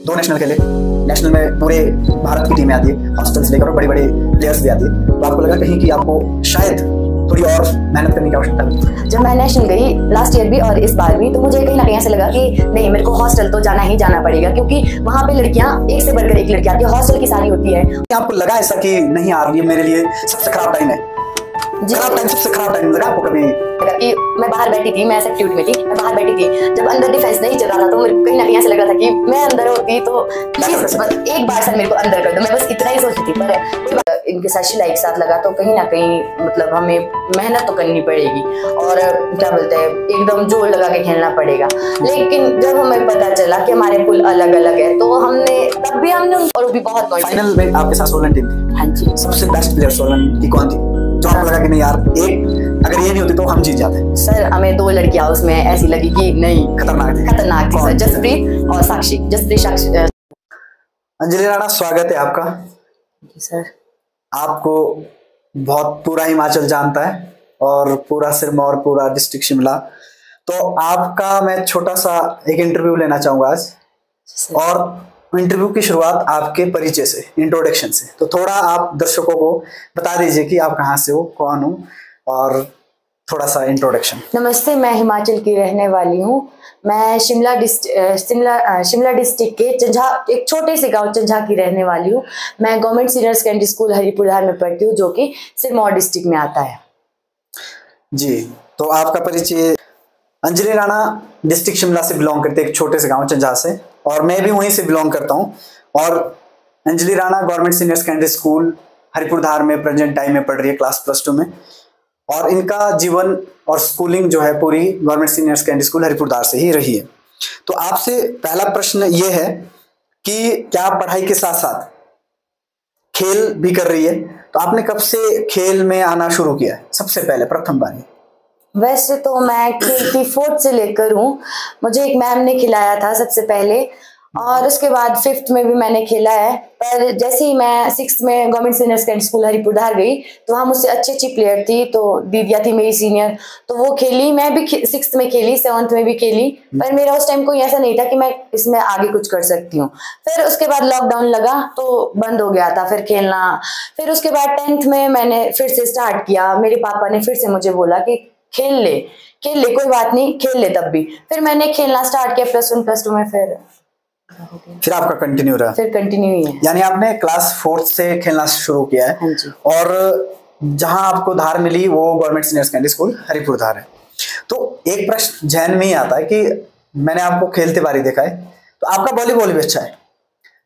2 national खेले, national में पूरे भारत की टीमें आती है, हॉस्टल से लेकर बड़ी बड़ी प्लेयर्स भी आती है, तो आपको लगा कहीं कि आपको शायद थोड़ी और मेहनत करने की आवश्यकता है? जब मैं नेशनल गई लास्ट ईयर भी और इस बार भी, तो मुझे कहीं ना कहीं ऐसा लगा कि नहीं, मेरे को हॉस्टल तो जाना ही जाना पड़ेगा, क्योंकि वहाँ पे लड़कियाँ एक से बढ़कर एक लड़कियाँ आती है, हॉस्टल की सारी होती है। आपको लगा ऐसा कि नहीं यार ये मेरे लिए सबसे खराब टाइम है? सबसे खराब टाइम लगा आपको कभी? कि मैं बाहर बैठी थी, मैं सब्स्टिट्यूट में थी, मैं बाहर बैठी थी, जब अंदर डिफेंस नहीं चल रहा था तो मेरे कहीं ना कहीं ऐसा लग रहा था कि मैं अंदर होती तो प्लीज एक बार सर मेरे को अंदर कर दो, मैं बस इतना ही सोचती थी। पर इनके साथ शिला एक साथ लगा तो कहीं ना कहीं मतलब हमें मेहनत तो करनी पड़ेगी और क्या बोलते हैं एकदम जोर लगा के खेलना पड़ेगा। लेकिन जब हमें पता चला कि हमारे पुल अलग अलग है तो तब भी हमने और भी बहुत फाइनल में आपके साथ सोलन टीम थी। हाँ जी। सबसे बेस्ट प्लेयर सोलन की कौन थी जो आपको लगा कि नहीं यार अगर ये नहीं होती तो हम जीत जाते? सर हमें 2 लड़कियां उसमें ऐसी लगी कि नहीं, खतरनाक थी सर, जसप्रीत और साक्षी। अंजलि राणा, स्वागत है आपका। जी सर। आपको बहुत पूरा हिमाचल जानता है और पूरा सिरमौर, पूरा डिस्ट्रिक्ट शिमला, तो आपका मैं छोटा सा एक इंटरव्यू लेना चाहूंगा आज, और इंटरव्यू की शुरुआत आपके परिचय से, इंट्रोडक्शन से। तो थोड़ा आप दर्शकों को बता दीजिए कि आप कहाँ से हो, कौन हो, और थोड़ा सा इंट्रोडक्शन। नमस्ते, मैं हिमाचल की रहने वाली हूँ। मैं शिमला डिस्ट्रिक्ट के चंझा, एक छोटे से गांव चंझा की रहने वाली हूँ। मैं government senior secondary school Haripurdhar में पढ़ती हूँ, जो कि सिरमौर डिस्ट्रिक्ट में आता है। जी, तो आपका परिचय, अंजलि राणा डिस्ट्रिक्ट शिमला से बिलोंग करते हैं, एक छोटे से गांव चंझा से, और मैं भी वहीं से बिलोंग करता हूँ। और Anjali Rana government senior secondary school Haripurdhar में प्रेजेंट टाइम में पढ़ रही है, क्लास +2 में, और इनका जीवन और स्कूलिंग जो है पूरी government senior secondary school Haripurdhar से ही रही है। तो आपसे पहला प्रश्न ये है कि क्या पढ़ाई के साथ साथ खेल भी कर रही है? तो आपने कब से खेल में आना शुरू किया है सबसे पहले, प्रथम बार? वैसे तो मैं खेल की 4th से लेकर हूँ। मुझे एक मैम ने खिलाया था सबसे पहले, और उसके बाद 5th में भी मैंने खेला है। पर जैसे ही मैं 6th में government senior secondary school Haripurdhar गई तो वहाँ मुझसे अच्छी प्लेयर थी, तो दीदिया थी मेरी सीनियर, तो वो खेली, मैं भी 6th में खेली, 7th में भी खेली। पर मेरा उस टाइम कोई ऐसा नहीं था कि मैं इसमें आगे कुछ कर सकती हूँ। फिर उसके बाद लॉकडाउन लगा तो बंद हो गया था फिर खेलना। फिर उसके बाद 10th में मैंने फिर से स्टार्ट किया। मेरे पापा ने फिर से मुझे बोला कि खेल ले कोई बात नहीं, खेल ले। तब भी फिर मैंने खेलना स्टार्ट किया +1 +2 में, फिर आपका कंटिन्यू रहा? फिर कंटिन्यू ही है। यानी आपने क्लास 4th से खेलना शुरू किया है? हाँ जी। और जहां आपको धार मिली वो government senior secondary school Haripurdhar है। तो एक प्रश्न जहन में ही आता है कि मैंने आपको खेलते बारी देखा है, तो आपका वॉलीबॉल भी अच्छा है,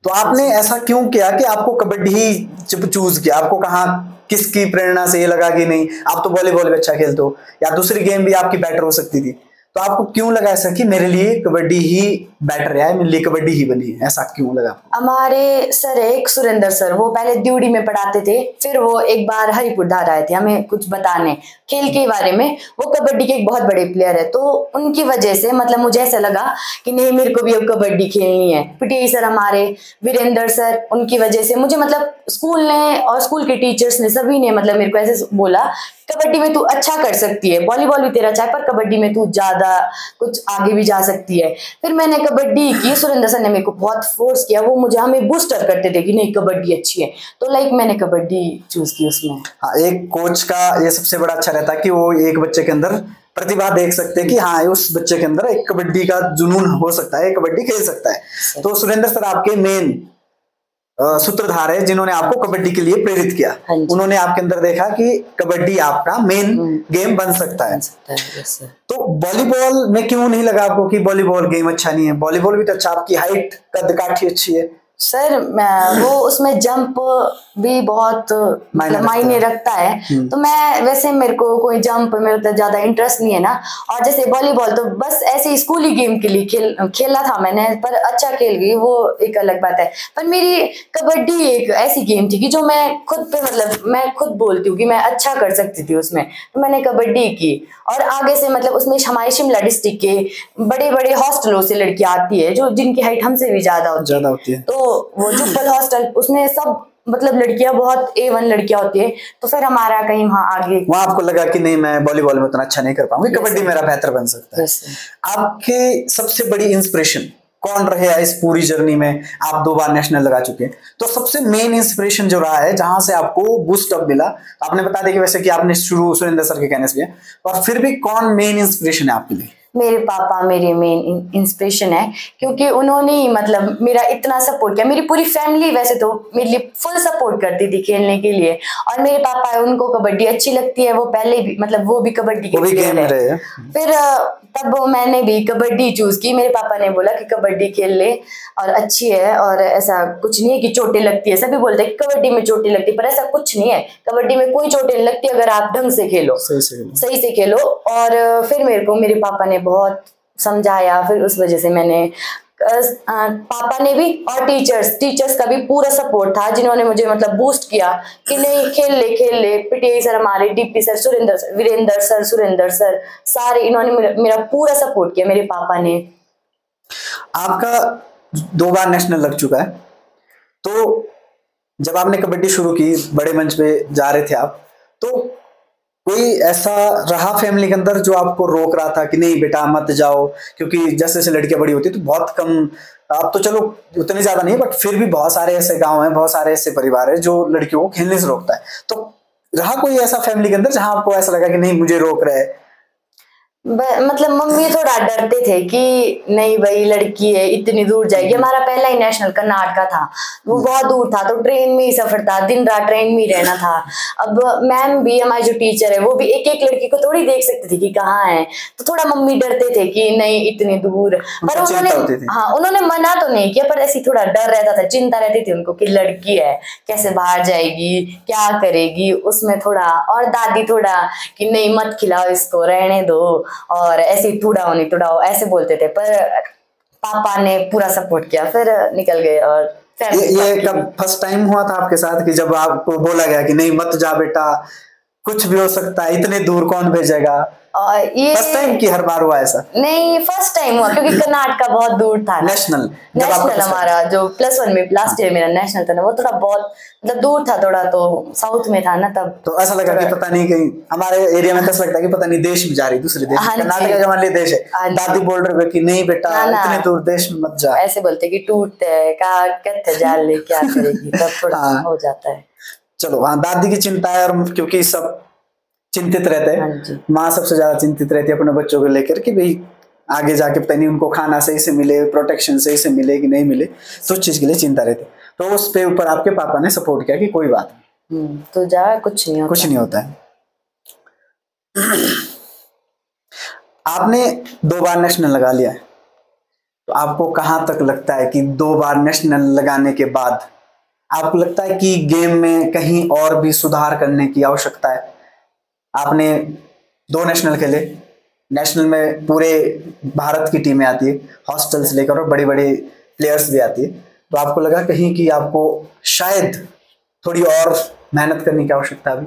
तो आपने ऐसा क्यों किया कि आपको कबड्डी ही चूज किया? आपको कहाँ, किसकी प्रेरणा से ये लगा कि नहीं आप तो वॉलीबॉल भी अच्छा खेलते हो, या दूसरी गेम भी आपकी बेटर हो सकती थी, तो आपको क्यों लगा ऐसा कि मेरे लिए कबड्डी ही बेटर है, मेरे लिए कबड्डी ही बनी है? ऐसा क्यों लगा? हमारे सर एक सुरेंद्र सर, वो पहले द्यूडी में पढ़ाते थे, फिर वो एक बार हरिपुरधार आए थे हमें कुछ बताने खेल के बारे में। वो कबड्डी के एक बहुत बड़े प्लेयर है, तो उनकी वजह से मतलब मुझे ऐसा लगा कि नहीं, मेरे को भी अब कबड्डी खेलनी है। पीटीआई सर हमारे वीरेंद्र सर, उनकी वजह से मुझे मतलब स्कूल ने और स्कूल के टीचर्स ने सभी ने मतलब मेरे को ऐसे बोला, कबड्डी में तू अच्छा कर सकती है, वॉलीबॉल भी तेरा अच्छा है, पर कबड्डी में तू ज्यादा कुछ आगे भी जा सकती है। फिर मैंने कबड्डी की, सुरेंद्र सर ने मेरे को बहुत फोर्स किया, वो मुझे हमें बूस्टर करते थे कि नहीं कबड्डी अच्छी है, तो मैंने कबड्डी चूज की उसमें। हाँ, एक कोच का ये सबसे बड़ा अच्छा रहता है कि वो एक बच्चे के अंदर प्रतिभा देख सकते हैं कि हाँ उस बच्चे के अंदर एक कबड्डी का जुनून हो सकता है, कबड्डी खेल सकता है। तो सुरेंद्र सर आपके मेन सूत्रधार है जिन्होंने आपको कबड्डी के लिए प्रेरित किया। उन्होंने आपके अंदर देखा कि कबड्डी आपका मेन गेम बन सकता है। तो वॉलीबॉल में क्यों नहीं लगा आपको कि वॉलीबॉल गेम अच्छा नहीं है? वॉलीबॉल भी तो अच्छा, आपकी हाइट कद काठी अच्छी है। सर वो उसमें जंप भी बहुत मायने रखता है, तो मैं वैसे मेरे को कोई जंप में तो ज्यादा इंटरेस्ट नहीं है ना। और जैसे वॉलीबॉल तो बस ऐसे स्कूली गेम के लिए खेला था मैंने, पर अच्छा खेल गई वो एक अलग बात है। पर मेरी कबड्डी एक ऐसी गेम थी कि जो मैं खुद पे मतलब मैं खुद बोलती हूँ कि मैं अच्छा कर सकती थी उसमें, तो मैंने कबड्डी की। और आगे से मतलब उसमें हमारे शिमला डिस्ट्रिक्ट के बड़े बड़े हॉस्टलों से लड़कियां आती है जो जिनकी हाइट हमसे भी ज्यादा होती है। तो वो जुब्बल हॉस्टल, उसमें सब मतलब लड़कियां बहुत A1 लड़कियां होती है, तो फिर हमारा कहीं वहाँ आगे वहाँ आपको लगा कि नहीं मैं वॉलीबॉल में उतना अच्छा नहीं कर पाऊंगी, कबड्डी मेरा बेहतर बन सकता है। आपके सबसे बड़ी इंस्पिरेशन कौन रहे इस पूरी जर्नी में? आप 2 बार नेशनल लगा चुके हैं, तो सबसे मेन इंस्पिरेशन जो रहा है जहां से आपको बूस्ट अप मिला, तो आपने बता दिया कि वैसे कि आपने शुरू सुरेंद्र सर के कहने से किया, और फिर भी कौन मेन इंस्पिरेशन है आपके लिए? मेरे पापा मेरे मेन इंस्पिरेशन है, क्योंकि उन्होंने ही मतलब मेरा इतना सपोर्ट किया। मेरी पूरी फैमिली वैसे तो मेरे लिए फुल सपोर्ट करती थी खेलने के लिए, और मेरे पापा है उनको कबड्डी अच्छी लगती है, वो पहले भी मतलब वो भी कबड्डी के प्लेयर है। फिर तब मैंने भी कबड्डी चूज की। मेरे पापा ने बोला कि कबड्डी खेल ले और अच्छी है, और ऐसा कुछ नहीं है कि चोटें लगती है। सभी बोलते हैं कि कबड्डी में चोटें लगती है, पर ऐसा कुछ नहीं है, कबड्डी में कोई चोटें नहीं लगती अगर आप ढंग से खेलो, सही से खेलो। और फिर मेरे को मेरे पापा ने बहुत समझाया, फिर उस वजह से मैंने पापा ने भी और टीचर्स का भी पूरा सपोर्ट था, जिन्होंने मुझे मतलब बूस्ट किया कि नहीं खेल ले। पीटीआई सर हमारे, DP sir, Virendra sir, Surendra sir, सारे इन्होंने मेरा पूरा सपोर्ट किया, मेरे पापा ने। आपका 2 बार नेशनल लग चुका है, तो जब आपने कबड्डी शुरू की, बड़े मंच पे जा रहे थे आप, तो कोई ऐसा रहा फैमिली के अंदर जो आपको रोक रहा था कि नहीं बेटा मत जाओ? क्योंकि जैसे जैसे लड़कियां बड़ी होती है तो बहुत कम, अब तो चलो उतनी ज्यादा नहीं, बट फिर भी बहुत सारे ऐसे गांव हैं, बहुत सारे ऐसे परिवार है जो लड़कियों को खेलने से रोकता है। तो रहा कोई ऐसा फैमिली के अंदर जहां आपको ऐसा लगा कि नहीं मुझे रोक रहे है? मतलब मम्मी थोड़ा डरते थे कि नहीं भाई लड़की है, इतनी दूर जाएगी। हमारा पहला ही नेशनल कर्नाटका था, वो बहुत दूर था, तो ट्रेन में ही सफर था, दिन रात ट्रेन में ही रहना था। अब मैम भी, हमारी जो टीचर है, वो भी एक एक लड़की को थोड़ी देख सकती थी कि कहाँ है, तो थोड़ा मम्मी डरते थे कि नहीं इतनी दूर। पर उन्होंने मना तो नहीं किया, पर ऐसी थोड़ा डर रहता था, चिंता रहती थी उनको कि लड़की है कैसे बाहर जाएगी, क्या करेगी, उसमें थोड़ा। और दादी थोड़ा कि नहीं मत खिलाओ इसको, रहने दो, और ऐसे तुड़ाओ ऐसे बोलते थे। पर पापा ने पूरा सपोर्ट किया, फिर निकल गए। और ये कब फर्स्ट टाइम हुआ था आपके साथ कि जब आपको बोला गया कि नहीं मत जा बेटा, कुछ भी हो सकता है, इतने दूर कौन भेजेगा? ये फर्स्ट टाइम की हर बार हुआ ऐसा? नहीं, फर्स्ट टाइम हुआ, क्योंकि कर्नाटका बहुत दूर था। नेशनल हमारा जो +1 में लास्ट ईयर मेरा नेशनल था ना, वो थोड़ा बहुत मतलब दूर था थोड़ा, तो साउथ में था ना तब। तो ऐसा लगा कि पता नहीं कहीं हमारे एरिया में ऐसा लगता है कि पता नहीं देश में जा रही, दूसरे देश, कर्नाटका का मान देश है, दादी बोल रहे कि नहीं बेटा इतने दूर देश में मत जा, ऐसे बोलते कि टूटते है कहते जा ले, क्या करेगी, तब थोड़ा हो जाता है। चलो हाँ, दादी की चिंता है, और क्योंकि सब चिंतित रहते हैं, माँ सबसे ज्यादा चिंतित रहती है अपने बच्चों को लेकर कि भाई आगे जाके पता नहीं उनको खाना सही से मिले, प्रोटेक्शन सही से मिले कि नहीं मिले, तो उस चीज के लिए चिंता रहती। तो उस पे ऊपर आपके पापा ने सपोर्ट किया कि कोई बात नहीं, तो जा, कुछ नहीं होता है। आपने 2 बार नेशनल लगा लिया है, तो आपको कहाँ तक लगता है कि 2 बार नेशनल लगाने के बाद आपको लगता है कि गेम में कहीं और भी सुधार करने की आवश्यकता है? आपने 2 नेशनल खेले, नेशनल में पूरे भारत की टीमें आती है, हॉस्टल से लेकर और बड़ी बड़ी प्लेयर्स भी आती है, तो आपको लगा कहीं कि आपको शायद थोड़ी और मेहनत करने की आवश्यकता भी?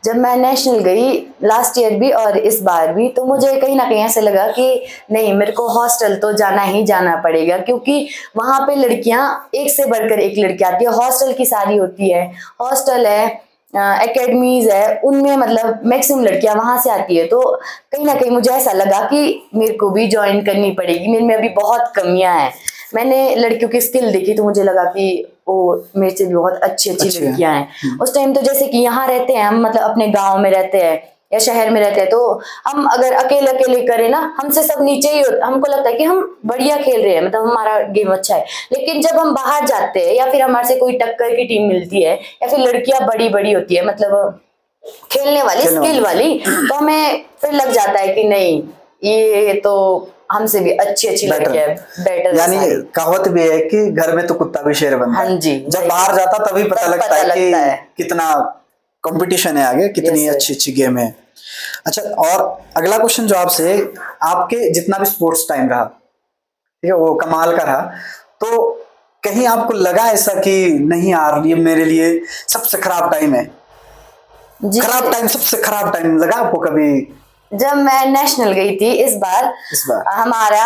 जब मैं नेशनल गई लास्ट ईयर भी और इस बार भी, तो मुझे कहीं ना कहीं ऐसे लगा कि नहीं, मेरे को हॉस्टल तो जाना ही जाना पड़ेगा, क्योंकि वहाँ पे लड़कियाँ एक से बढ़कर एक लड़की आती है, हॉस्टल की सारी होती है, हॉस्टल है, एकेडमीज है, उनमें मतलब मैक्सिमम लड़कियां वहां से आती है। तो कहीं ना कहीं मुझे ऐसा लगा कि मेरे को भी ज्वाइन करनी पड़ेगी, मेरे में अभी बहुत कमियां हैं। मैंने लड़कियों की स्किल देखी तो मुझे लगा कि वो मेरे से भी बहुत अच्छी लड़कियां हैं। उस टाइम तो जैसे कि यहाँ रहते हैं हम, मतलब अपने गाँव में रहते हैं या शहर में रहते हैं, तो हम अगर अकेले करें ना, हमसे सब नीचे ही होता, हमको लगता है कि हम बढ़िया खेल रहे हैं, मतलब हमारा गेम अच्छा है। लेकिन जब हम बाहर जाते हैं या फिर हमारे से कोई टक्कर की टीम मिलती है, या फिर लड़कियां बड़ी होती है, मतलब खेलने वाली, स्किल वाली, तो हमें फिर लग जाता है कि नहीं, ये तो हमसे भी अच्छी लड़कियां बेटर। यानी कहावत भी है कि घर में तो कुत्ता भी शेर बनता है। हाँ जी, जब बाहर जाता तभी पता लगता है कि कितना कंपटीशन है आगे, कितनी अच्छी गेम है। अच्छा, और अगला क्वेश्चन जो आपसे, आपके जितना भी स्पोर्ट्स टाइम रहा, ठीक है, वो कमाल का रहा, तो कहीं आपको लगा ऐसा कि नहीं यार ये मेरे लिए सबसे खराब टाइम है? सबसे खराब टाइम लगा आपको कभी? जब मैं नेशनल गई थी इस बार हमारा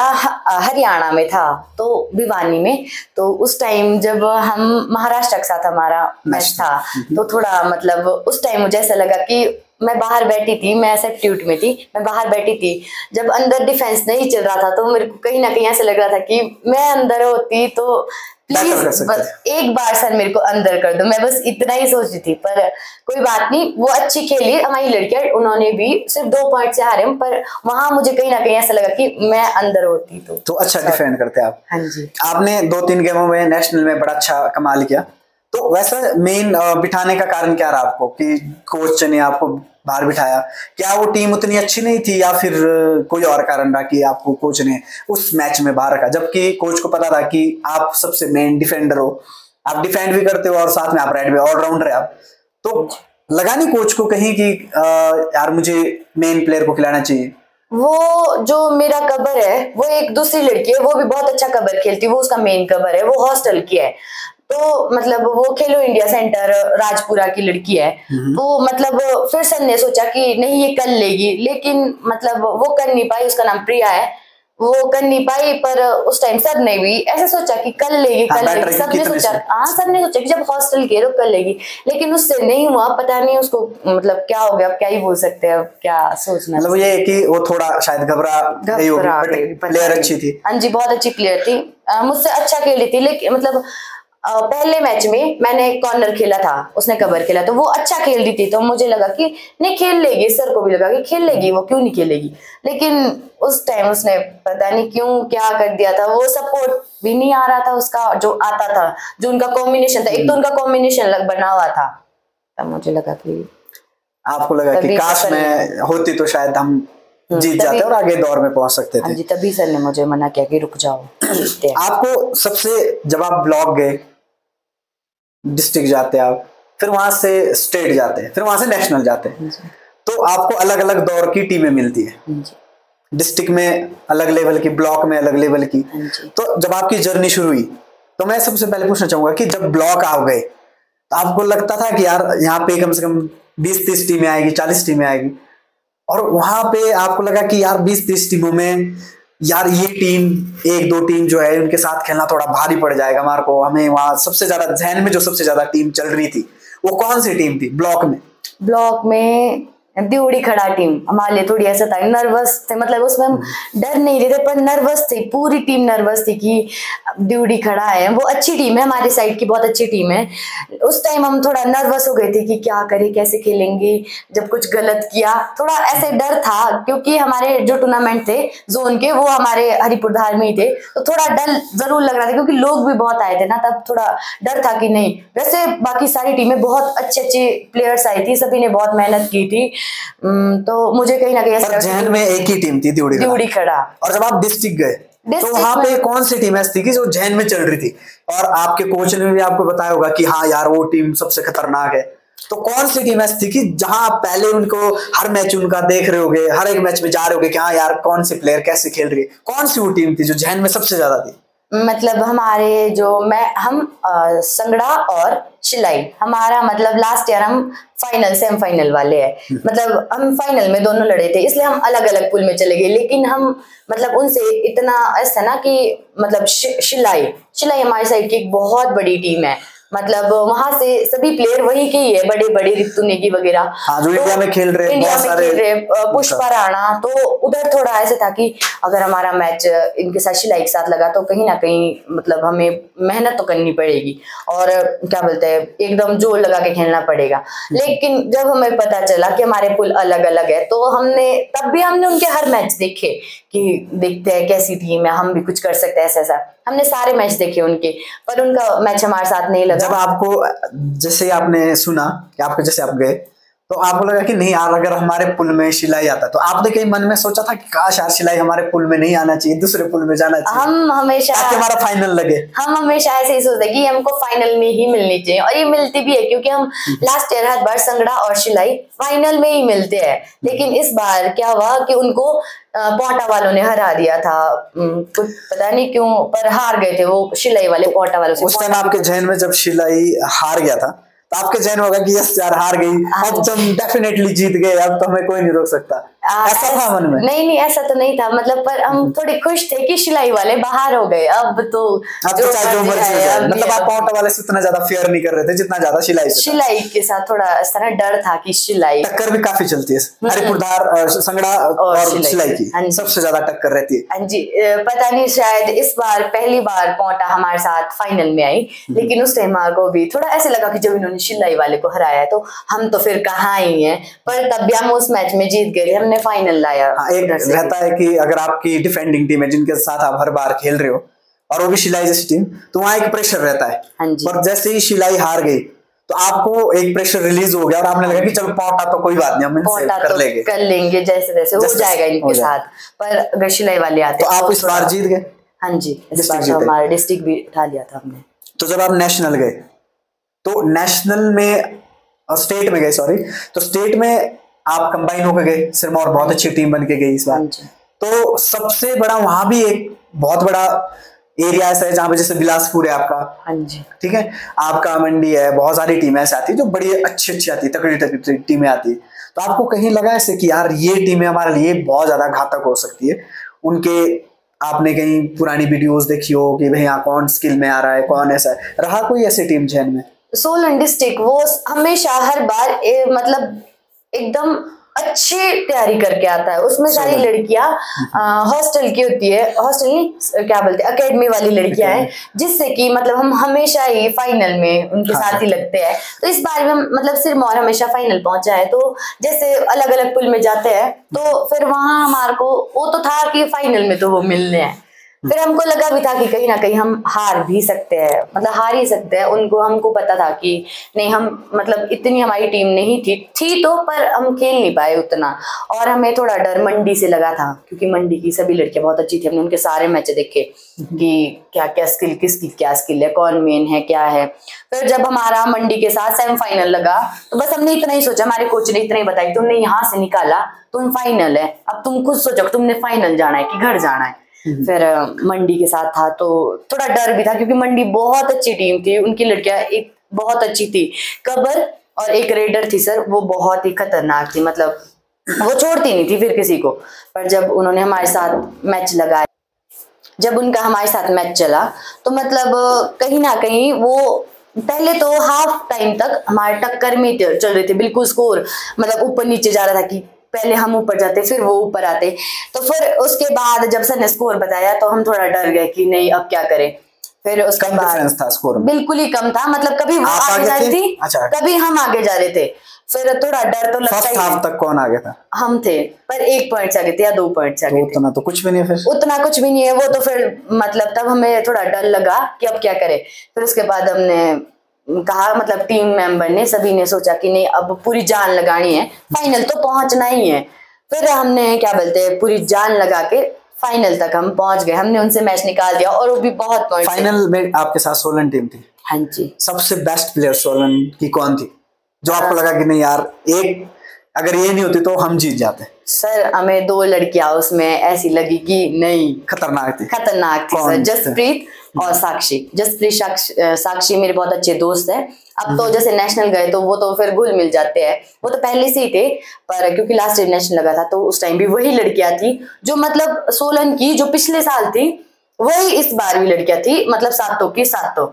हरियाणा में था, तो भिवानी में, तो उस टाइम जब हम महाराष्ट्र के साथ हमारा मैच था, तो थोड़ा मतलब उस टाइम मुझे ऐसा लगा कि मैं बाहर बैठी थी, मैं सब्स्टिट्यूट में थी, मैं बाहर बैठी थी। जब अंदर डिफेंस नहीं चल रहा था तो मेरे को कहीं ना कहीं ऐसा लग रहा था कि मैं अंदर होती तो प्लीज बस एक बार सर मेरे को अंदर कर दो, मैं बस इतना ही सोच रही थी। पर कोई बात नहीं, वो अच्छी खेली हमारी लड़कियां, उन्होंने भी सिर्फ 2 पॉइंट से हारे, पर वहां मुझे कहीं ना कहीं ऐसा लगा कि मैं अंदर होती तो अच्छा डिफेंड करते आप। हाँ जी। आपने 2-3 गेमों में नेशनल में बड़ा अच्छा कमाल किया, तो वैसा मेन बिठाने का कारण क्या रहा आपको कि कोच ने आपको बाहर बिठाया? क्या वो टीम उतनी अच्छी नहीं थी या फिर कोई और कारण रहा कि आपको कोच ने उस मैच में बाहर रखा, जबकि कोच को पता था कि आप सबसे मेन डिफेंडर हो, आप डिफेंड भी करते हो और साथ में आप राइट में ऑलराउंडर है आप, तो लगा नहीं कोच को कहीं कि यार मुझे मेन प्लेयर को खिलाना चाहिए? वो जो मेरा कबर है वो एक दूसरी लड़की है, वो भी बहुत अच्छा कबर खेलती है, वो उसका मेन कबर है, वो हॉस्टल की है। तो मतलब वो खेलो इंडिया सेंटर राजपुरा की लड़की है। तो मतलब फिर सर ने सोचा कि नहीं ये कर लेगी, लेकिन मतलब वो कर नहीं पाई। उसका नाम प्रिया है, वो कर नहीं पाई। पर उस टाइम सर ने भी ऐसे सोचा कि कर लेगी, कर लेगी। सबने सोचा, हाँ सबने सोचा कि जब हॉस्टल के तो कर लेगी, लेकिन उससे नहीं हुआ। पता नहीं उसको मतलब क्या हो गया, अब क्या ही बोल सकते हैं, अब क्या सोचना। मतलब ये है कि वो थोड़ा शायद घबरा गई होगी, बट प्लेयर अच्छी थी। हाँ जी, बहुत अच्छी प्लेयर थी, मुझसे अच्छा खेली थी। लेकिन मतलब पहले मैच में मैंने कॉर्नर खेला था, उसने कवर खेला, तो वो अच्छा खेल रही थी, तो मुझे लगा कि नहीं खेल लेगी। सर को भी लगा कि खेल लेगी, वो क्यों नहीं खेलेगी। लेकिन उस टाइम उसने पता नहीं क्यों क्या कर दिया था, वो सपोर्ट भी नहीं आ रहा था उसका जो आता था, जो उनका कॉम्बिनेशन था। एक तो उनका कॉम्बिनेशन बना हुआ था, तब मुझे लगा कि आपको लगा कि काश मैं होती तो शायद हम जीत जाते और आगे दौर में पहुंच सकते थे। हाँ जी, तभी सर ने मुझे मना किया कि रुक जाओ। आपको सबसे, जब आप ब्लॉक गए, डिस्ट्रिक्ट जाते आप, फिर वहां से स्टेट जाते हैं, फिर वहां से नेशनल जाते हैं, तो आपको अलग अलग दौर की टीमें मिलती है। डिस्ट्रिक्ट में अलग लेवल की, ब्लॉक में अलग लेवल की। तो जब आपकी जर्नी शुरू हुई, तो मैं सबसे पहले पूछना चाहूंगा कि जब ब्लॉक आ गए तो आपको लगता था कि यार यहाँ पे कम से कम 20-30 टीमें आएगी, 40 टीमें आएगी, और वहां पे आपको लगा कि यार 20-30 टीमों में यार ये टीम, 1-2 टीम जो है उनके साथ खेलना थोड़ा भारी पड़ जाएगा हमारे को, हमें वहां सबसे ज्यादा जहन में जो सबसे ज्यादा टीम चल रही थी वो कौन सी टीम थी ब्लॉक में? ब्लॉक में दिवड़ी खड़ा टीम हमारे लिए थोड़ी ऐसा था, नर्वस थे। मतलब उसमें हम डर नहीं रहे थे, पर नर्वस थे, पूरी टीम नर्वस थी कि दिवड़ी खड़ा है। वो अच्छी टीम है, हमारी साइड की बहुत अच्छी टीम है। उस टाइम हम थोड़ा नर्वस हो गए थे कि क्या करें, कैसे खेलेंगे, जब कुछ गलत किया, थोड़ा ऐसे डर था। क्योंकि हमारे जो टूर्नामेंट थे जोन के, वो हमारे हरिपुरधार में ही थे, तो थोड़ा डर जरूर लग रहा था, क्योंकि लोग भी बहुत आए थे ना, तब थोड़ा डर था कि नहीं। वैसे बाकी सारी टीमें बहुत अच्छे अच्छे प्लेयर्स आई थी, सभी ने बहुत मेहनत की थी। तो मुझे कहीं ना कहीं ऐसा जहन में एक ही टीम थी, दिवड़ी खड़ा। और जब आप डिस्ट्रिक्ट गए तो वहां पे कौन सी टीम ऐसी थी कि जो जहन में चल रही थी, और आपके कोच ने भी आपको बताया होगा कि हाँ यार वो टीम सबसे खतरनाक है? तो कौन सी टीम ऐसी थी कि जहां आप पहले उनको हर मैच उनका देख रहे होगे, हर एक मैच में जा रहे होगे कि हाँ यार कौन सी प्लेयर कैसे खेल रही है? कौन सी वो टीम थी जो जहन में सबसे ज्यादा थी? मतलब हमारे जो हम संगड़ा और शिलाई, हमारा मतलब लास्ट ईयर हम फाइनल सेमीफाइनल वाले हैं। मतलब हम फाइनल में दोनों लड़े थे, इसलिए हम अलग अलग पूल में चले गए। लेकिन हम मतलब उनसे इतना ऐसा ना कि मतलब शिलाई हमारी साइड की एक बहुत बड़ी टीम है। मतलब वहां से सभी प्लेयर वही के ही है, बड़े बड़े रितु नेगी वगैरह, जो इंडिया में खेल रहे पुष्पा राणा। तो उधर थोड़ा ऐसे था कि अगर हमारा मैच इनके साथ शिलाई के साथ लगा तो कहीं ना कहीं मतलब हमें मेहनत तो करनी पड़ेगी और क्या बोलते हैं एकदम जोर लगा के खेलना पड़ेगा। लेकिन जब हमें पता चला कि हमारे पुल अलग अलग है, तो तब भी हमने उनके हर मैच देखे कि देखते हैं कैसी टीम है, हम भी कुछ कर सकते हैं। ऐसा हमने सारे मैच देखे उनके, पर उनका मैच हमारे साथ नहीं लगा। जब आपको, जैसे आपने सुना कि आपको, जैसे आप गए तो आपको लगा कि नहीं यार अगर हमारे पुल में शिलाई आता, तो आपने कहीं मन में सोचा था कि काश यार शिलाई हमारे पुल में नहीं आना चाहिए, दूसरे पुल में जाना चाहिए? हम हमेशा हमारा फाइनल लगे, हम हमेशा ऐसे ही सोचते कि हमको फाइनल में ही मिलनी चाहिए, और ये मिलती भी है। क्योंकि हम लास्ट ईयर हर बार संगड़ा और शिलाई फाइनल में ही मिलते हैं। लेकिन इस बार क्या हुआ कि उनको पोटा वालों ने हरा दिया था, कुछ पता नहीं क्यों, पर हार गए थे वो शिलाई वाले पोटा वालों से। उस टाइम आपके जहन में जब शिलाई हार गया था तो आपके जहन होगा कि यस यार हार गई, अब तुम डेफिनेटली जीत गए, अब तो हमें कोई नहीं रोक सकता। ऐसा था मन में? नहीं ऐसा तो नहीं था, मतलब पर हम थोड़े खुश थे कि सिलाई वाले बाहर हो गए, अब तो जो मर्जी है, मतलब आप पाउडर वाले से उतना ज्यादा फेयर नहीं कर रहे थे जितना ज्यादा सिलाई के साथ थोड़ा इस तरह डर था कि सिलाई टक्कर भी काफी चलती है, हरिपुरधार, संगड़ा और सिलाई की सबसे ज्यादा टक्कर रहती है। हाँ जी, पता नहीं शायद इस बार पहली बार पौंटा हमारे साथ फाइनल में आई, लेकिन उस टाइम को भी थोड़ा ऐसे लगा कि जब इन्होंने सिलाई वाले को हराया तो हम तो फिर कहाँ ही हैं, पर तब भी हम उस मैच में जीत गए, हमने फाइनल लाया। एक रहता है कि अगर आपकी डिफेंडिंग टीम है जिनके साथ आप हर बार खेल रहे हो और वो भी शिलाई जैसी टीम, तो वहां एक प्रेशर रहता है। और जैसे ही शिलाई हार गई तो आपको एक प्रेशर रिलीज हो गया और आपने लगा कि चलो पौंटा तो कोई बात नहीं, हम इनसे कर लेंगे जैसे जैसे हो जाएगा इनके साथ। पर अगर शिलाई वाले आते तो आप इस बार जीत गए। हाँ जी, इस बार तो हमारा डिस्ट्रिक्ट भी उठा लिया था हमने। तो जब आप नेशनल गए तो नेशनल में स्टेट में गए, सॉरी, तो स्टेट में आप कंबाइन होकर गए, सिरमौर बहुत अच्छी टीम बन के गई इस बार। तो सबसे बड़ा वहां भी एक बहुत बड़ा एरिया ऐसा है जहां पे जैसे बिलासपुर है आपका, हाँ जी, ठीक है, आपका मंडी है, बहुत सारी टीमें ऐसे आती है जो बड़ी अच्छी आती है, तकड़ी टीमें आती है। तो आपको कहीं लगा ऐसे कि यार ये टीमें हमारे लिए बहुत ज्यादा घातक हो सकती है? उनके आपने कहीं पुरानी वीडियोस देखी हो कि भाई यहाँ कौन स्किल में आ रहा है, कौन ऐसा है, रहा कोई ऐसी टीम जैन में? सोलन डिस्ट्रिक्ट वो हमेशा हर बार मतलब एकदम अच्छी तैयारी करके आता है, उसमें सारी लड़कियां हॉस्टल की होती है, हॉस्टल नहीं क्या बोलते हैं, एकेडमी वाली लड़कियां हैं, जिससे कि मतलब हम हमेशा ही फाइनल में उनके साथ ही लगते हैं। तो इस बार भी हम मतलब सिरमौर हमेशा फाइनल पहुंचा है, तो जैसे अलग अलग पुल में जाते हैं तो फिर वहां हमारे को वो तो था कि फाइनल में तो वो मिलने हैं। फिर हमको लगा भी था कि कहीं ना कहीं हम हार भी सकते हैं, मतलब हार ही सकते हैं। उनको हमको पता था कि नहीं, हम मतलब इतनी हमारी टीम नहीं थी तो पर हम खेल नहीं पाए उतना, और हमें थोड़ा डर मंडी से लगा था क्योंकि मंडी की सभी लड़कियां बहुत अच्छी थी। हमने उनके सारे मैच देखे कि क्या क्या स्किल, किसकी क्या स्किल है, कौन मेन है, क्या है। फिर जब हमारा मंडी के साथ सेमीफाइनल लगा तो बस हमने इतना ही सोचा, हमारे कोच ने इतना ही बताया, तुमने यहाँ से निकाला, तुम फाइनल है, अब तुम खुद सोचो तुमने फाइनल जाना है कि घर जाना है। फिर मंडी के साथ था तो थोड़ा डर भी था क्योंकि मंडी बहुत अच्छी टीम थी, उनकी लड़कियां एक बहुत अच्छी थी, कबर और एक रेडर थी सर, वो बहुत ही खतरनाक थी, मतलब वो छोड़ती नहीं थी फिर किसी को। पर जब उन्होंने हमारे साथ मैच लगाया, जब उनका हमारे साथ मैच चला तो मतलब कहीं ना कहीं वो पहले तो हाफ टाइम तक हमारे टक्कर में चल रहे थे, बिल्कुल स्कोर मतलब ऊपर नीचे जा रहा था कि पहले हम ऊपर जाते फिर वो ऊपर आते। तो फिर उसके बाद जब सर ने स्कोर बताया तो हम थोड़ा डर गए कि नहीं अब क्या करें। फिर उसके बाद था स्कोर में? बिल्कुल ही कम था, मतलब कभी वो आगे जा रही थी, कभी हम आगे जा रहे थे, फिर थोड़ा डर तो लगता ही है। तक कौन आगे था? हम थे, पर 1 पॉइंट से आगे थे या 2 पॉइंट से आगे थे। उतना तो कुछ भी नहीं है, फिर उतना कुछ भी नहीं है वो तो। फिर मतलब तब हमें थोड़ा डर लगा कि अब क्या करें। फिर उसके बाद हमने कहा, मतलब टीम मेंबर ने सभी ने सोचा कि नहीं अब पूरी जान लगानी है, फाइनल तो पहुंचना ही है। फिर हमने क्या बोलते हैं पूरी जान लगा के फाइनल तक हम पहुंच गए, हमने उनसे मैच निकाल दिया और वो भी बहुत पॉइंट। फाइनल में आपके साथ सोलन टीम थी? हाँ जी। सबसे बेस्ट प्लेयर सोलन की कौन थी जो आपको लगा कि नहीं यार एक अगर ये नहीं होती तो हम जीत जाते? सर हमें 2 लड़कियां उसमें ऐसी लगी कि नहीं खतरनाक थी सर, जसप्रीत और साक्षी। जसप्रीत साक्षी मेरे बहुत अच्छे दोस्त है। अब तो जैसे नेशनल गए तो वो तो फिर घुल मिल जाते हैं, वो तो पहले से ही थे, पर क्योंकि लास्ट ईयर नेशनल लगा था तो उस टाइम भी वही लड़कियां थी जो मतलब सोलन की जो पिछले साल थी वही इस बार भी लड़कियां थी, मतलब सातों की सातों।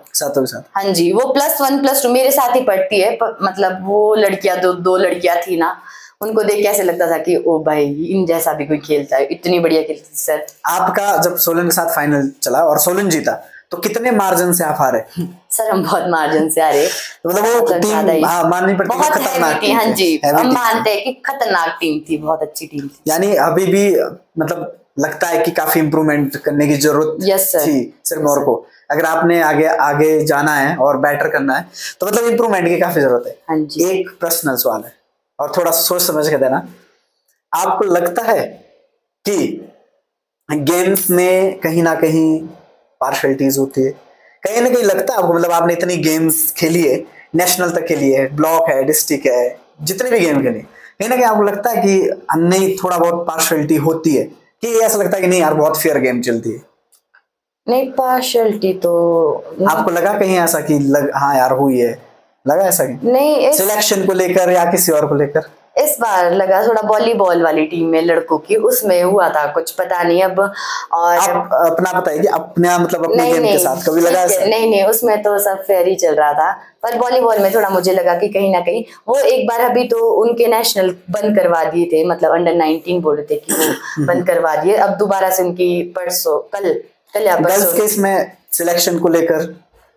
हाँ जी, वो +1 +2 मेरे साथ ही पढ़ती है, मतलब वो लड़कियां दो लड़कियां थी ना, उनको देख के ऐसे लगता था कि ओ भाई इन जैसा भी कोई खेलता है, इतनी बढ़िया खेलती थी सर। आपका जब सोलन के साथ फाइनल चला और सोलन जीता तो कितने मार्जिन से आप हारे? सर हम बहुत मार्जिन से हारे, मतलब वो टीम माननी पड़ती है खतरनाक थी। हाँ जी, हम मानते हैं कि खतरनाक टीम थी, बहुत अच्छी टीम थी। यानी अभी भी मतलब लगता है कि काफी इम्प्रूवमेंट करने की जरूरत थी सिरमौर को। अगर आपने आगे जाना है और बेटर करना है तो मतलब इम्प्रूवमेंट की काफी जरूरत है। हाँ जी। एक पर्सनल सवाल है और थोड़ा सोच समझ के देना, आपको लगता है कि गेम्स में कहीं ना कहीं पार्शलिटीज होती है? कहीं ना कहीं लगता है आपको, मतलब आपने इतनी गेम्स खेली है, नेशनल तक खेली है, ब्लॉक है, डिस्ट्रिक्ट है, जितने भी गेम खेले, कहीं ना कहीं आपको लगता है कि नहीं थोड़ा बहुत पार्शलिटी होती है कि ऐसा लगता है कि नहीं यार बहुत फेयर गेम चलती है? नहीं पार्शलिटी तो आपको लगा कहीं ऐसा कि हाँ यार हुई है, लगा ऐसा कि नहीं सिलेक्शन को लेकर या किसी और को लेकर? इस बार लगा थोड़ा वॉलीबॉल वाली टीम में लड़कों की, उसमें हुआ था कुछ, पता नहीं अब। और आप अपना बताइए, अपना मतलब अपने गेम के साथ कभी लगा ऐसा? नहीं, उसमें तो सब फेयर ही चल रहा था, पर वॉलीबॉल में थोड़ा मुझे लगा कि कहीं ना कहीं वो एक बार अभी तो उनके नेशनल बंद करवा दिए थे, मतलब अंडर-19 बोल रहे थे कि वो बंद करवा दिए, अब दोबारा से उनकी परसों कल या परसों। गर्ल्स के इसमें सिलेक्शन को लेकर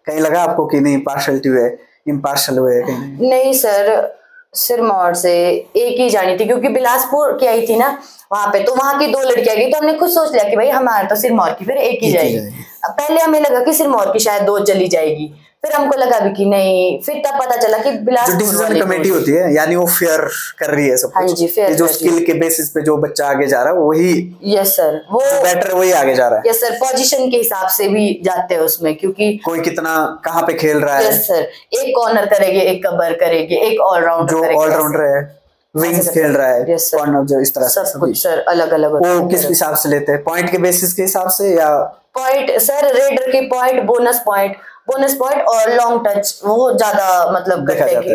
कहीं लगा आपको कि नहीं पार्शलिटी हुए, इम्पार्शल हुए कहीं? नहीं सर, सिरमौर से एक ही जानी थी, क्योंकि बिलासपुर की आई थी ना वहां पे, तो वहां की 2 लड़कियां गई, तो हमने खुद सोच लिया कि भाई हमारा तो सिरमौर की फिर एक ही जाएगी। अब पहले हमें लगा कि सिरमौर की शायद 2 चली जाएगी, फिर हमको लगा भी कि नहीं, फिर तब पता चला कि बिलासपुर वाली कमेटी होती है, यानी वो फेयर कर रही है सब कुछ। हाँ जी, फेयर जो स्किल के बेसिस पे जो बच्चा आगे जा रहा है वही, यस सर, वो बेटर वही आगे जा रहा है। यस सर, पोजीशन के हिसाब से भी जाते हैं उसमें, क्योंकि कोई कितना कहाँ पे खेल रहा है। यस सर, एक कॉर्नर करेंगे, एक कवर करेंगे, एक ऑलराउंडर जो ऑलराउंडर है, विंग्स खेल रहा है, कॉर्नर, जो इस तरह से सब कुछ सर अलग अलग होता है। वो किस हिसाब से लेते हैं, पॉइंट के बेसिस के हिसाब से या पॉइंट? सर रेडर के पॉइंट, बोनस पॉइंट और लॉन्ग टच वो ज्यादा मतलब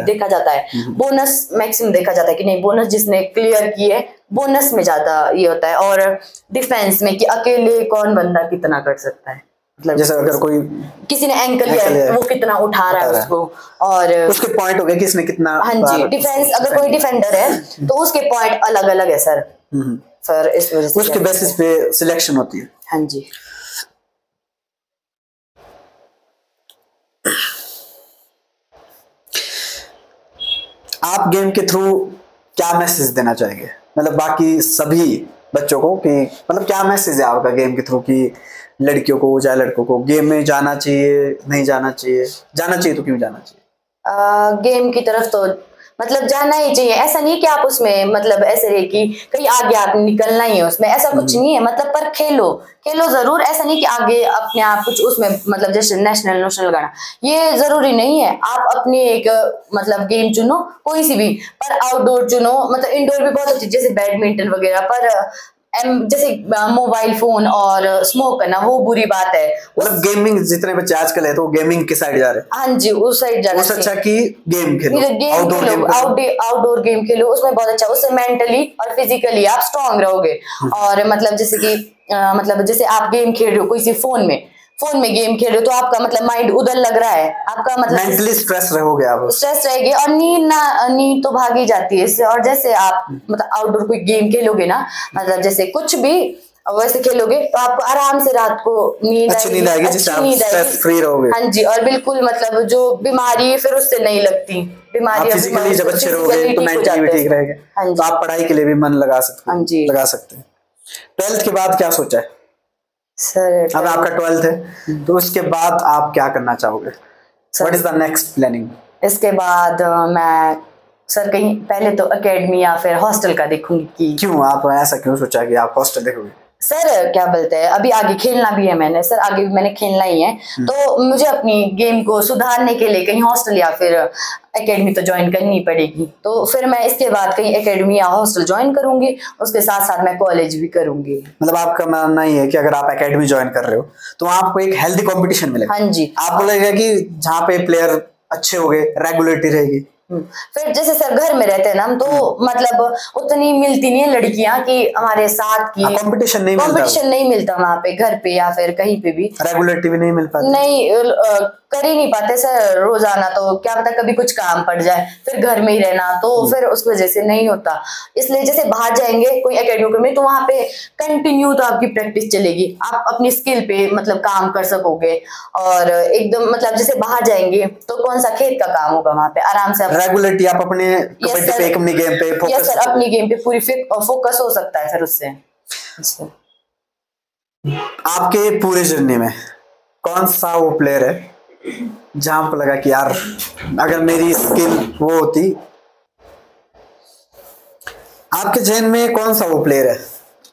देखा जाता है। बोनस मैक्सिमम देखा जाता है कि नहीं, बोनस जिसने क्लियर की है बोनस में ज्यादा ये होता है, और डिफेंस में कि अकेले कौन बंदा कितना कर सकता है, मतलब जैसे अगर कोई किसी ने एंकल लिया है वो कितना उठा रहा है उसको, और उसके पॉइंट हो गए किसने कितना। हाँ जी, डिफेंस अगर कोई डिफेंडर है तो उसके पॉइंट अलग अलग है सर। सर इस वजह से उसके बेसिस पे सिलेक्शन होती है। हाँ जी। आप गेम के थ्रू क्या मैसेज देना चाहेंगे, मतलब बाकी सभी बच्चों को, कि मतलब क्या मैसेज है आपका गेम के थ्रू कि लड़कियों को चाहे लड़कों को गेम में जाना चाहिए, नहीं जाना चाहिए, जाना चाहिए तो क्यों जाना चाहिए? गेम की तरफ तो मतलब जाना ही चाहिए, ऐसा नहीं कि आप उसमें मतलब ऐसे रहे कि कहीं आगे आप निकलना ही है उसमें, ऐसा कुछ नहीं है, मतलब पर खेलो जरूर, ऐसा नहीं कि आगे अपने आप कुछ उसमें मतलब जैसे नेशनल गाना, ये जरूरी नहीं है। आप अपनी एक मतलब गेम चुनो कोई सी भी, पर आउटडोर चुनो, मतलब इंडोर भी बहुत अच्छी जैसे बैडमिंटन वगैरह, पर जैसे मोबाइल फोन और स्मोक करना वो बुरी बात है। मतलब गेमिंग जितने बच्चे आजकल है तो गेमिंग के साइड जा रहे हैं। हाँ जी, उस साइड जाना चाहिए। अच्छा कि गेम खेलो, आउटडोर गेम खेलो, उसमें बहुत अच्छा, उससे मेंटली और फिजिकली आप स्ट्रांग रहोगे। और मतलब जैसे कि मतलब जैसे आप गेम खेल रहे हो कोई सी फोन में गेम खेल रहे हो, तो आपका मतलब माइंड उधर लग रहा है, आपका मतलब मेंटली स्ट्रेस रहोगे आप, स्ट्रेस रहेगी, और नींद तो भागी जाती है इससे। और जैसे आप मतलब आउटडोर कोई गेम खेलोगे ना, मतलब जैसे कुछ भी वैसे खेलोगे तो आपको आराम से रात को अच्छी नींद आएगी, जिससे आप स्ट्रेस फ्री रहोगे। हाँ जी, और बिल्कुल मतलब जो बीमारी है फिर उससे नहीं लगती बीमारी, फिजिकली जब अच्छे रहोगे तो मेंटली भी ठीक रहेगा, तो आप पढ़ाई के लिए भी मन लगा सकते हैं। 12th के बाद क्या सोचा है सर? अब आपका 12th है, तो उसके बाद आप क्या करना चाहोगे? What is the next planning? इसके बाद मैं सर कहीं पहले तो एकेडमी या फिर हॉस्टल का देखूंगी। कि क्यों आप ऐसा क्यों सोचा कि आप हॉस्टल देखोगे? सर क्या बोलते हैं, अभी आगे खेलना भी है मैंने, सर आगे भी मैंने खेलना ही है, तो मुझे अपनी गेम को सुधारने के लिए कहीं हॉस्टल या फिर एकेडमी तो ज्वाइन करनी पड़ेगी। तो फिर मैं इसके बाद कहीं एकेडमी या हॉस्टल ज्वाइन करूंगी, उसके साथ साथ मैं कॉलेज भी करूंगी। मतलब आपका मानना ही है कि अगर आप एकेडमी ज्वाइन कर रहे हो तो आपको एक हेल्दी कंपटीशन मिलेगा। हाँ जी, आप बोलेगा कि जहाँ पे प्लेयर अच्छे हो गए, रेगुलेटरी रहेगी। फिर जैसे सर घर में रहते हैं ना हम, तो मतलब उतनी मिलती नहीं है लड़कियां कि हमारे साथ की, कंपटीशन नहीं मिलता वहां पे, घर पे या फिर कहीं पे भी रेगुलेटरी भी नहीं मिल पाती, नहीं कर ही नहीं पाते सर रोजाना, तो क्या पता कभी कुछ काम पड़ जाए, फिर घर में ही रहना, तो फिर उस वजह से नहीं होता। इसलिए जैसे बाहर जाएंगे कोई एकेडमी में, तो वहां पे कंटिन्यू तो आपकी प्रैक्टिस चलेगी, आप अपनी स्किल पे मतलब काम कर सकोगे, और एकदम मतलब जैसे बाहर जाएंगे तो कौन सा खेत का काम होगा, वहां पे आराम से रेगुलेटरी आप अपने अपनी गेम पे फोकस, यस सर, अपनी गेम पे पूरी फोकस हो सकता है फिर उससे। आपके पूरे जर्नी में कौन सा वो प्लेयर है जहां पर लगा कि यार अगर मेरी स्किल वो होती? आपके जहन में कौन सा वो प्लेयर है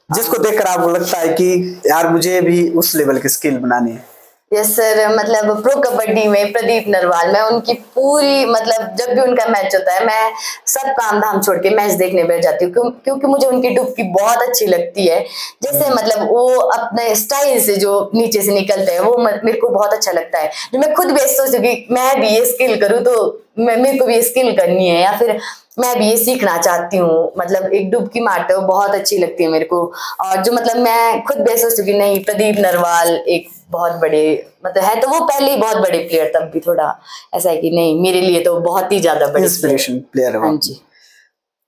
जिसको देखकर आपको लगता है कि यार मुझे भी उस लेवल की स्किल बनानी है? यस सर, मतलब प्रो कबड्डी में प्रदीप नरवाल, मैं उनकी पूरी मतलब जब भी उनका मैच होता है मैं सब काम धाम छोड़ के मैच देखने बैठ जाती हूँ, क्योंकि मुझे उनकी डुबकी बहुत अच्छी लगती है। जैसे मतलब वो अपने स्टाइल से जो नीचे से निकलते हैं वो मेरे को बहुत अच्छा लगता है, जो मैं खुद भी सोचती हूँ कि मैं भी ये स्किल करूँ, तो मेरे को भी ये स्किल करनी है, या फिर मैं भी ये सीखना चाहती हूँ, मतलब एक डुबकी मारते हो बहुत अच्छी लगती है मेरे को। और जो मतलब मैं खुद बेस हो चुकी, नहीं प्रदीप नरवाल एक बहुत बड़े मतलब है, तो वो पहले ही बहुत बड़े प्लेयर, तब भी थोड़ा ऐसा है कि नहीं मेरे लिए तो बहुत ही ज्यादा बड़े इंस्पिरेशन प्लेयर है। हाँ जी।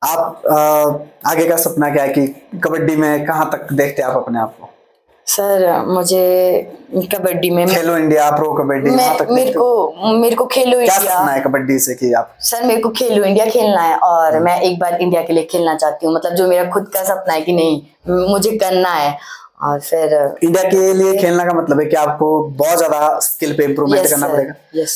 आप आगे का सपना क्या है कि कबड्डी में कहाँ तक देखते हैं आप अपने आप को? सर मुझे कबड्डी में खेलो इंडिया, प्रो कबड्डी, वहाँ तक मेरे को खेलो क्या इंडिया। सपना है कबड्डी से कि आप? सर मेरे को खेलो इंडिया खेलना है, और मैं एक बार इंडिया के लिए खेलना चाहती हूँ, मतलब जो मेरा खुद का सपना है कि नहीं मुझे करना है। और फिर इंडिया के लिए खेलना का मतलब है कि आपको बहुत ज्यादा स्किल पे इम्प्रूवमेंट करना पड़ेगा।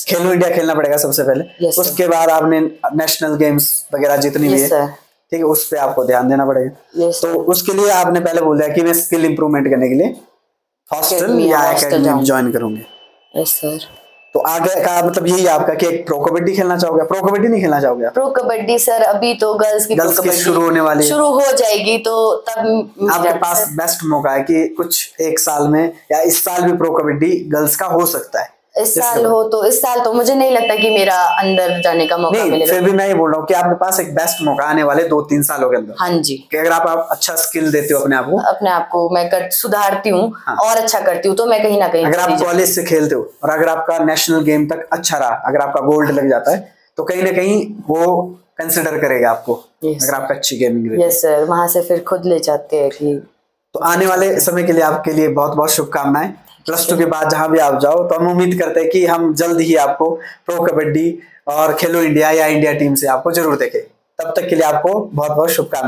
खेलो इंडिया खेलना पड़ेगा सबसे पहले, उसके बाद आपने नेशनल गेम्स वगैरह जितनी भी है, ठीक है, उस पे आपको ध्यान देना पड़ेगा। तो उसके लिए आपने पहले बोल दिया कि मैं स्किल इंप्रूवमेंट करने के लिए हॉस्टल या एकेडमी ज्वाइन करूंगे। Yes sir. तो आगे का मतलब यही आपका कि एक प्रो कबड्डी खेलना चाहोगे? प्रो कबड्डी नहीं खेलना चाहोगे? प्रो कबड्डी सर अभी तो गर्ल्स की शुरू होने वाली है, शुरू हो जाएगी, तो तब आपके पास बेस्ट मौका है कि कुछ एक साल में या इस साल भी प्रो कबड्डी गर्ल्स का हो सकता है। इस साल तो मुझे नहीं लगता कि मेरा अंदर जाने का मौका मिलेगा। फिर भी मैं ये बोल रहा हूँ कि आपके पास एक बेस्ट मौका आने वाले 2-3 सालों के अंदर। हाँ जी। कि अगर आप अच्छा स्किल देते हो अपने आप को मैं सुधारती हूँ और अच्छा करती हूँ, तो मैं कहीं ना कहीं अगर आप कॉलेज से खेलते हो और अगर आपका नेशनल गेम तक अच्छा रहा, अगर आपका गोल्ड लग जाता है, तो कहीं ना कहीं वो कंसिडर करेगा आपको, अगर आपका अच्छी गेमिंग रही। यस सर, वहां से फिर खुद ले जाते हैं कि। तो आने वाले समय के लिए आपके लिए बहुत बहुत शुभकामनाएं। +2 के बाद जहां भी आप जाओ, तो हम उम्मीद करते हैं कि हम जल्द ही आपको प्रो कबड्डी और खेलो इंडिया या इंडिया टीम से आपको जरूर देखें। तब तक के लिए आपको बहुत बहुत शुभकामनाएं।